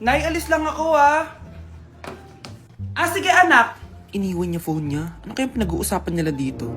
Nay, alis lang ako sige anak. Iniwan niya phone niya. Ano kayang pinag-uusapan nila dito?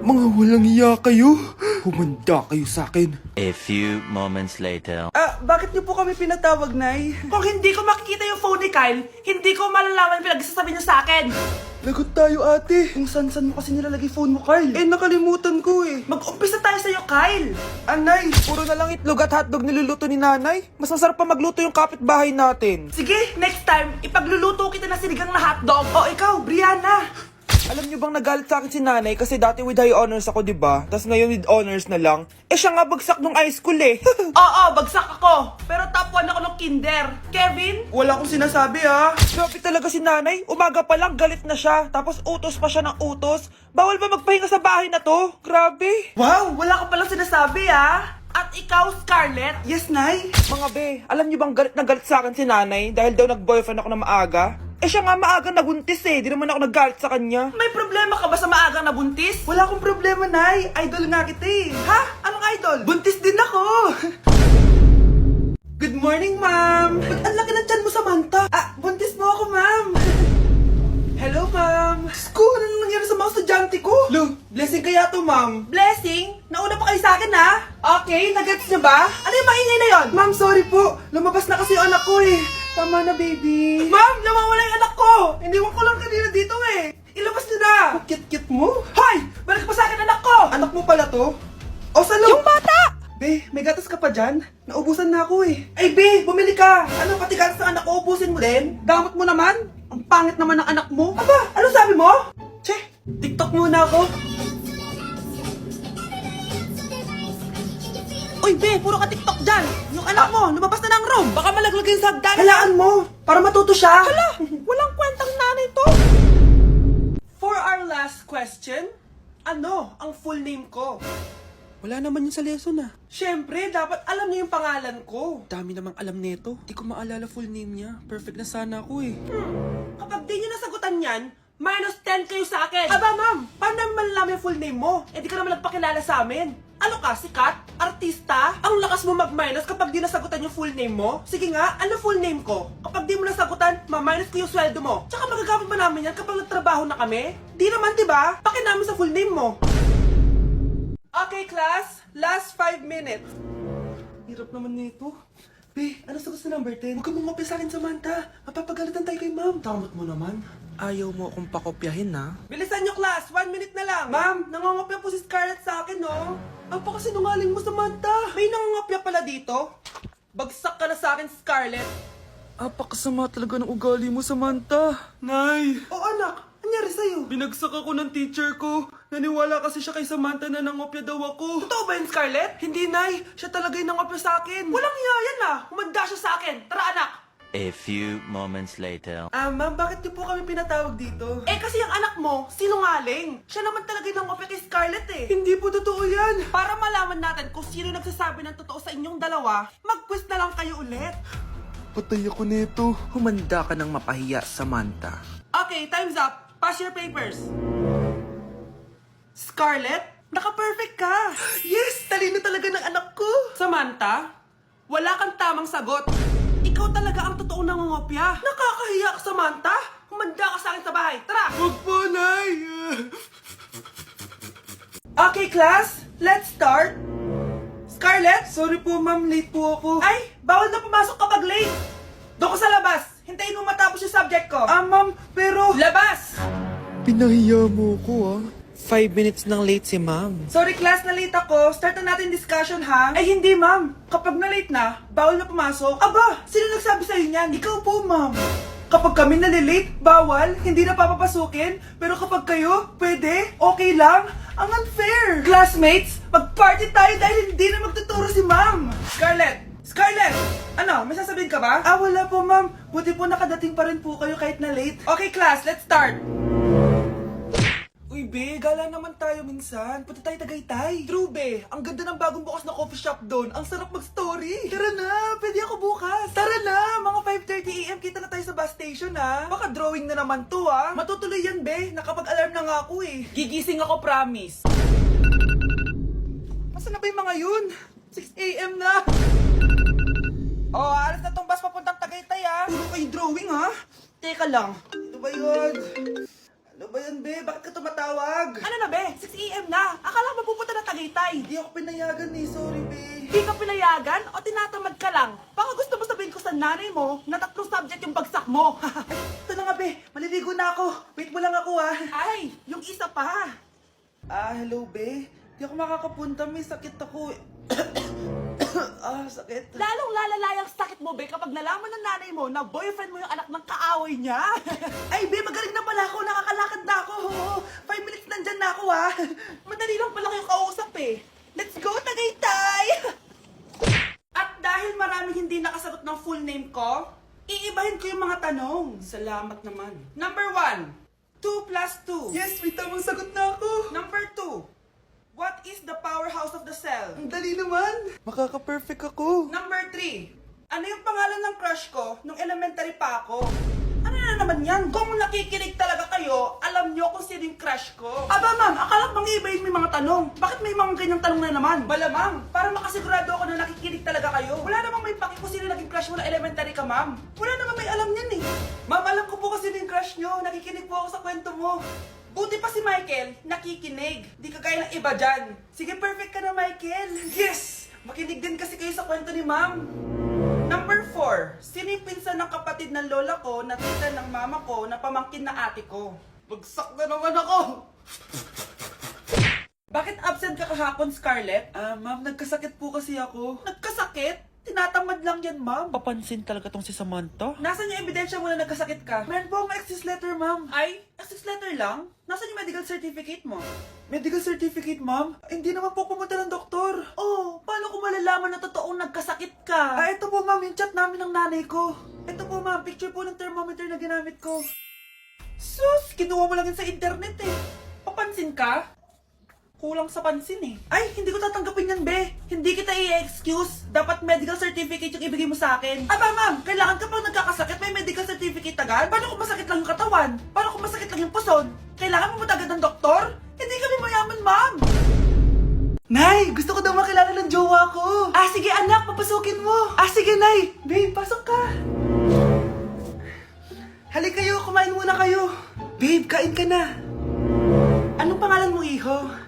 Mga walang iya kayo. Humanda kayo sa akin. A few moments later. Bakit niyo po kami pinatawag, Nay? Kung hindi ko makikita yung phone ni Kyle, hindi ko malalaman pinagsasabi niyo sa akin. Lagot tayo ate. Kung san-san mo kasi nilalagay phone mo, Kyle? Nakalimutan ko eh. Mag-umpisa tayo sa'yo, Kyle. Anay, puro na lang itlog at hotdog niluluto ni nanay. Mas masarap pa magluto yung kapitbahay natin. Sige, next time, ipagluluto kita na sinigang na hotdog. O ikaw, Brianna. Alam niyo bang nagalit sa akin si nanay kasi dati with high honors ako, 'di ba? Tapos ngayon with honors na lang. Siya nga bagsak nung high school eh. Oo, bagsak ako. Pero top 1 ako ng kinder. Kevin? Wala akong sinasabi Grabe talaga si nanay. Umaga pa lang galit na siya. Tapos utos pa siya ng utos. Bawal ba magpahinga sa bahay na to? Grabe. Wow, wala ka palang sinasabi At ikaw, Scarlett? Yes, Nay. Mga be, alam niyo bang galit na galit sa akin si nanay dahil daw nag-boyfriend ako na maaga? Siya nga maaga nabuntis Di naman ako naggalit sa kanya. May problema ka ba sa maagang nabuntis? Wala akong problema, Nay. Idol nga kita Ha? Anong idol? Buntis din ako. Good morning, ma'am. Ba't ang laki ng tiyan mo, Samantha? Buntis mo ako, ma'am. Hello, ma'am. Sko, ano nang nangyari sa mga estudyante ko? Lo, blessing kaya to, ma'am. Blessing? Nauna pa kayo sa akin, Okay, nagets niyo ba? Ano yung maingay na yon? Ma'am, sorry po. Lumabas na kasi yung anak ko Tama na, baby. Ma'am, nawawala yung anak ko! Iniwan ko lang kanina dito Ilabas niyo na! Kit-kit mo? Hoy! Balik pa sa akin anak ko! Anak mo pala to? O, salo? Yung bata! Be, may gatas ka pa dyan? Naubusan na ako Ay, B, bumili ka! Ano, pati gatas ng anak ko, ubusin mo din? Damot mo naman? Ang pangit naman ng anak mo. Aba, ano sabi mo? Che, TikTok muna ako. Uy, B, puro ka TikTok dyan. Yung anak mo, lumabas na ng room. Baka malaglag yung sagdan. Halaan mo, para matuto siya. Hala, walang kwentang nanay to. For our last question, ano ang full name ko? Wala naman yun sa lesson Siyempre, dapat alam niyo yung pangalan ko. Dami namang alam nito. Di ko maalala full name niya. Perfect na sana ako Kapag di niyo nasagutan yan, minus 10 kayo sa akin. Aba, ma'am, paano namin malalaman yung full name mo? Di ka naman nagpakilala sa amin. Ano ka, sikat? Artista? Ang lakas mo mag-minus kapag di nasagutan yung full name mo? Sige nga, ano full name ko? Kapag di mo nasagutan, ma-minus ko yung sweldo mo. Tsaka magagamit ba namin yan kapag nagtrabaho na kami? Di naman, diba? Pakinamin sa full name mo. Okay, class. Last 5 minutes. Hirap naman nito. Be, ano sagot sa number 10? Huwag ka mong mapya sa akin, Samantha. Mapapagalitan tayo kay ma'am. Tamot mo naman. Ayaw mo akong pakopyahin Bilisan nyo, class. 1 minute na lang. Ma'am, nangangopya po si Scarlett sa akin, no? Napakasinungaling mo, Samantha. May nangangopya pala dito. Bagsak ka na sa akin, Scarlett. Apakasama talaga ng ugali mo, Samantha. Nay! O anak, anyari sa'yo? Binagsak ako ng teacher ko. Naniwala kasi siya kay Samantha na nangopya daw ako. Totoo ba yun, Scarlett? Hindi, Nay. Siya talaga yung nangopya sa akin. Walang iya yan, Humanda siya sa akin. Tara, anak. A few moments later. Ma'am, bakit niyo po kami pinatawag dito? Kasi yung anak mo, sinungaling. Siya naman talaga yung nangopya kay Scarlett Hindi po totoo yan. Para malaman natin kung sino nagsasabi ng totoo sa inyong dalawa, mag-quiz na lang kayo ulit. Patay ako nito. Humanda ka ng mapahiya, Samantha. Okay, time's up. Pass your papers. Scarlett, naka-perfect ka. Yes, talino talaga ng anak ko. Samantha, wala kang tamang sagot. Ikaw talaga ang totoong nangungopya. Nakakahiya ka, Samantha. Humanda ka sa akin sa bahay. Tara! Huwag po, Nay! Okay, class, let's start. Scarlett? Sorry po, ma'am. Late po ako. Ay, bawal na pumasok kapag late. Doon ko sa labas. Hintayin mo matapos yung subject ko. Ma'am, pero... Labas! Pinahiya mo ko, 5 minutes nang late si ma'am. Sorry class, na late ako. Start na natin discussion, ha? Ay, hindi, ma'am. Kapag na late na, bawal na pumasok. Aba, sino nagsabi sa'yo niyan? Ikaw po, ma'am. Kapag kami nalilate, bawal, hindi na papapasukin. Pero kapag kayo, pwede, okay lang. Ang unfair. Classmates, mag-party tayo dahil hindi na magtuturo si ma'am. Scarlett! Scarlett! Ano, may sasabihin ka ba? Wala po, ma'am. Buti po nakadating pa rin po kayo kahit na late. Okay, class, let's start. Uy, be, gala naman tayo minsan. Punta tayo Tagaytay. True, be. Ang ganda ng bagong bukas na coffee shop doon. Ang sarap mag-story. Tara na, pwede ako bukas. Tara na, mga 5:30 AM kita na tayo sa bus station, ha? Baka drawing na naman to, ha? Matutuloy yan, be. Nakapag-alarm na nga ako, Gigising ako, promise. Masa na ba yung mga yun? 6 AM na. Oh, alas na tong bus papuntang Tagaytay, ah. Puro kayo drawing, ha? Teka lang. Ano ba yun? Ano ba yan, be? Bakit ka tumatawag? Ano na, be? 6 AM na. Akala mo pupunta na Tagaytay. Hindi ako pinayagan eh. Sorry, be. Hindi ka pinayagan o tinatamad ka lang? Baka gusto mo sabihin ko sa nanay mo na 3 subject yung bagsak mo. Ito na nga, be. Maliligo na ako. Wait mo lang ako, ha? Ay, yung isa pa. Hello, be. Di ako makakapunta. May sakit ako. Sakit. Lalong lalala yung sakit mo, be, kapag nalaman ng nanay mo na boyfriend mo yung anak ng kaaway niya. Ay, be, magaling na pala ako. Nakakalakad na ako. 5 minutes nandyan na ako, ha? Madali lang pala kayong kausap eh. Let's go, Tagaytay! At dahil maraming hindi nakasagot ng full name ko, iibahin ko yung mga tanong. Salamat naman. Number 1, 2 plus 2. Yes, may tamang sagot na ako. Number 2, what is the powerhouse of the cell? Ang dali naman. Makaka-perfect ako. Number 3, ano yung pangalan ng crush ko nung elementary pa ako? Ano na naman yan? Kung nakikinig talaga kayo, alam nyo kung sino yung crush ko. Aba ma'am, akala bang iibahin may mga tanong? Bakit may mga ganyang tanong na naman? Malamang, para makasigurado ako na nakikinig talaga kayo. Wala namang may paki kung sino naging crush mo na elementary ka, ma'am. Wala namang may alam yan eh. Ma'am, alam ko po kasi yung crush nyo. Nakikinig po ako sa kwento mo. Buti pa si Michael, nakikinig. Di kagaya ng iba dyan. Sige, perfect ka na, Michael. Yes! Makinig din kasi kayo sa kwento ni ma'am. Number 4, sino yung pinsan ng kapatid ng lola ko na tita ng mama ko na pamangkin na ate ko? Bagsak na naman ako! Bakit absent ka kahapon, Scarlett? Ma'am, nagkasakit po kasi ako. Nagkasakit? Tinatamad lang yan, ma'am. Papansin talaga tong si Samantha. Nasaan yung ebidensya mo na nagkasakit ka? Meron po akong excuse letter, ma'am. Ay, access letter lang? Nasaan yung medical certificate mo? Medical certificate, ma'am? Hindi naman po pumunta ng doktor. Oh, paano ko malalaman na totoong nagkasakit ka? Ito po, ma'am, yung chat namin ng nanay ko. Ito po, ma'am, picture po ng thermometer na ginamit ko. Sus, kinuha mo lang yun sa internet eh. Papansin ka? Kulang sa pansin eh. Ay, hindi ko tatanggapin yan, be. Hindi kita i-excuse. Dapat medical certificate yung ibigay mo sa akin. Aba, ma'am, kailangan ka pang nagkakasakit, may medical certificate agad? Paano kung masakit lang yung katawan? Paano kung masakit lang yung puson? Kailangan mo agad ng doktor? Hindi kami mayaman, ma'am. Nay, gusto ko daw makilala ng jowa ko. Sige anak, papasukin mo. Sige, Nay. Babe, pasok ka. Halika kayo, kumain muna kayo. Babe, kain ka na. Anong pangalan mo, iho?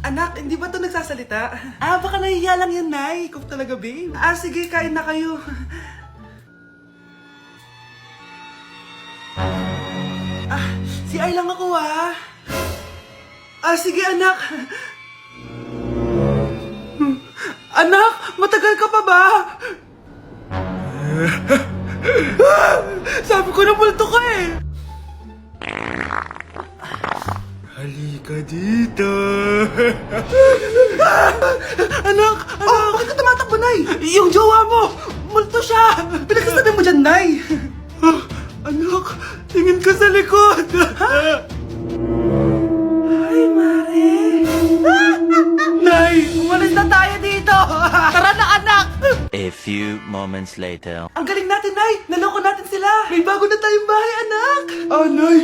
Anak, hindi ba ito nagsasalita? Baka nahihiya lang yan, Nay. Ikaw talaga, babe. Sige, kain na kayo. Si Ay lang ako, ha? Sige, anak. Anak, matagal ka pa ba? Sabi ko na multo ka eh. Halika dito. Anak! Bakit ka tumatakbo, Nay? Yung jowa mo! Multo siya! Pinagsasabi mo dyan, Nay! Anak, tingin ka sa likod! Ay, Mare! Nay, umalis na tayo dito! Tara na, anak! A few moments later. Ang galing natin, Nay! Naloko natin sila! May bago na tayong bahay, anak! Nay!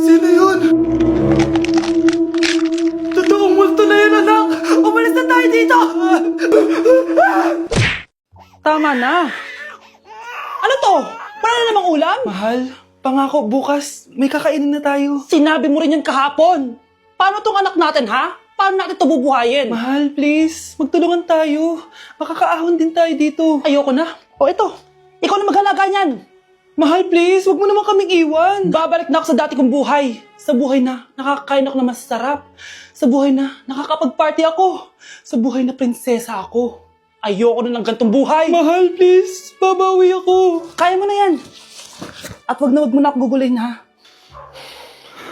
Sino yun? Totoong multo na yun, anak! Umalis na tayo dito! Tama na. Ano to? Para na namang ulam? Mahal, pangako bukas may kakainin na tayo. Sinabi mo rin yan kahapon. Paano tong anak natin, ha? Paano natin ito bubuhayin? Mahal, please, magtulungan tayo. Makakaahon din tayo dito. Ayoko na. O ito, ikaw na maghalaga niyan. Mahal, please, wag mo naman kaming iwan. Babalik na ako sa dati kong buhay. Sa buhay na nakakain ako na masarap. Sa buhay na nakakapag-party ako. Sa buhay na prinsesa ako. Ayoko na ng gantong buhay. Mahal, please, babawi ako. Kaya mo na yan. At wag mo na ako gugulin, ha?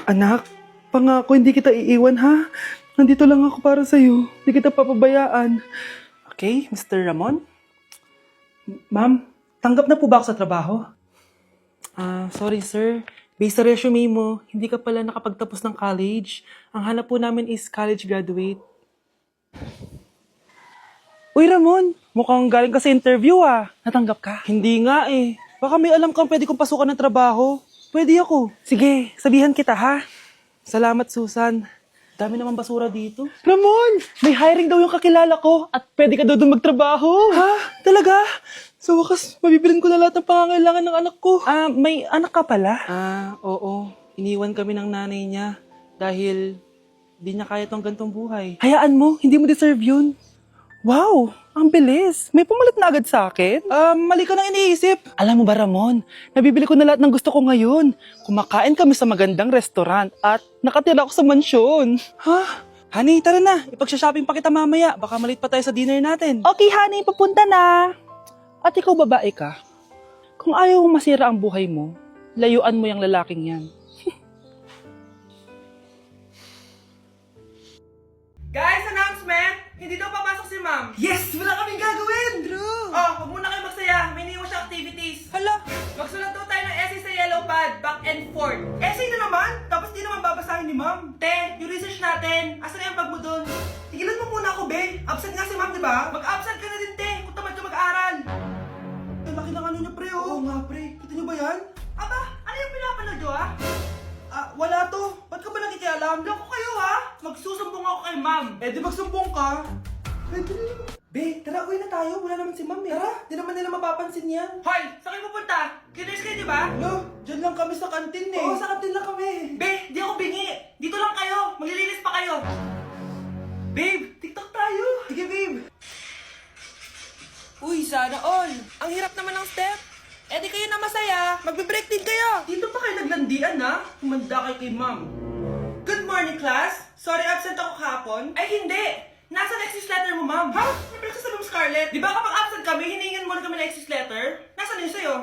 Anak, pangako hindi kita iiwan, ha? Nandito lang ako para sa'yo. Hindi kita papabayaan. Okay, Mr. Ramon? Ma'am, tanggap na po ba ako sa trabaho? Sorry sir. Based sa resume mo, hindi ka pala nakapagtapos ng college. Ang hanap po namin is college graduate. Uy Ramon, mukhang galing ka sa interview ah. Natanggap ka? Hindi nga eh. Baka may alam kang pwede kong pasukan ng trabaho. Pwede ako. Sige, sabihan kita ha. Salamat Susan. Dami naman basura dito. Ramon! May hiring daw yung kakilala ko at pwede ka daw doon magtrabaho. Ha? Talaga? Sa wakas, mabibilin ko na lahat ng pangangailangan ng anak ko. May anak ka pala? Oo. Iniwan kami ng nanay niya dahil di niya kaya tong gantong buhay. Hayaan mo, hindi mo deserve yun. Wow, ang bilis. May pumalit na agad sa akin? Mali ka nang iniisip. Alam mo ba, Ramon, nabibili ko na lahat ng gusto ko ngayon. Kumakain kami sa magandang restaurant at nakatira ako sa mansyon. Ha? Honey, tara na. Ipag-shopping pa kita mamaya. Baka malit pa tayo sa dinner natin. Okay, honey, papunta na. At ikaw, babae ka. Kung ayaw mong masira ang buhay mo, layuan mo yung lalaking yan. Guys, announcement! Hindi daw papasok si ma'am. Yes! Wala kaming gagawin! True! Oh, huwag muna kayo magsaya. May iniwan siya activities. Hala! Magsulat daw tayo ng essay sa yellow pad, back and forth. Essay na naman? Tapos di naman babasahin ni ma'am. Te, yung research natin. Asan na yung bag mo dun? Tigilan mo muna ako, be. Absent nga si ma'am, di ba? Mag-absent ka na din, te. Kung tamad ka mag-aaral. Ang laki ng ano niya, pre, oh. Oo nga, pre. Kita niyo ba yan? Aba, ano yung pinapanood nyo, ah? Wala to. Ba't ka ba nakikialam? Loko kayo, ha? Magsusumbong ako kay ma'am. Eh, di magsumbong ka. Pwede na naman. Be, tara, uwi na tayo. Wala naman si ma'am, eh. Tara, di naman nila mapapansin yan. Hoy, saan kayo pupunta? Kinis kayo, di ba? No, dyan lang kami sa kantin, eh. Oo, sa kantin lang kami. Be, di ako bingi. Dito lang kayo. Maglilinis pa kayo. Babe, TikTok tayo. Sige, babe. Uy, sana all. Ang hirap naman ng step. Eh di kayo na masaya. Magbe-break din kayo. Dito pa kayo naglandian, ha? Humanda kayo kay ma'am. Good morning, class. Sorry, absent ako kahapon. Ay, hindi. Nasa exit letter mo, ma'am. Ha? May breakfast sa Scarlett. Di ba kapag absent kami, hiningan mo na kami ng exit letter? Nasaan yun sa'yo?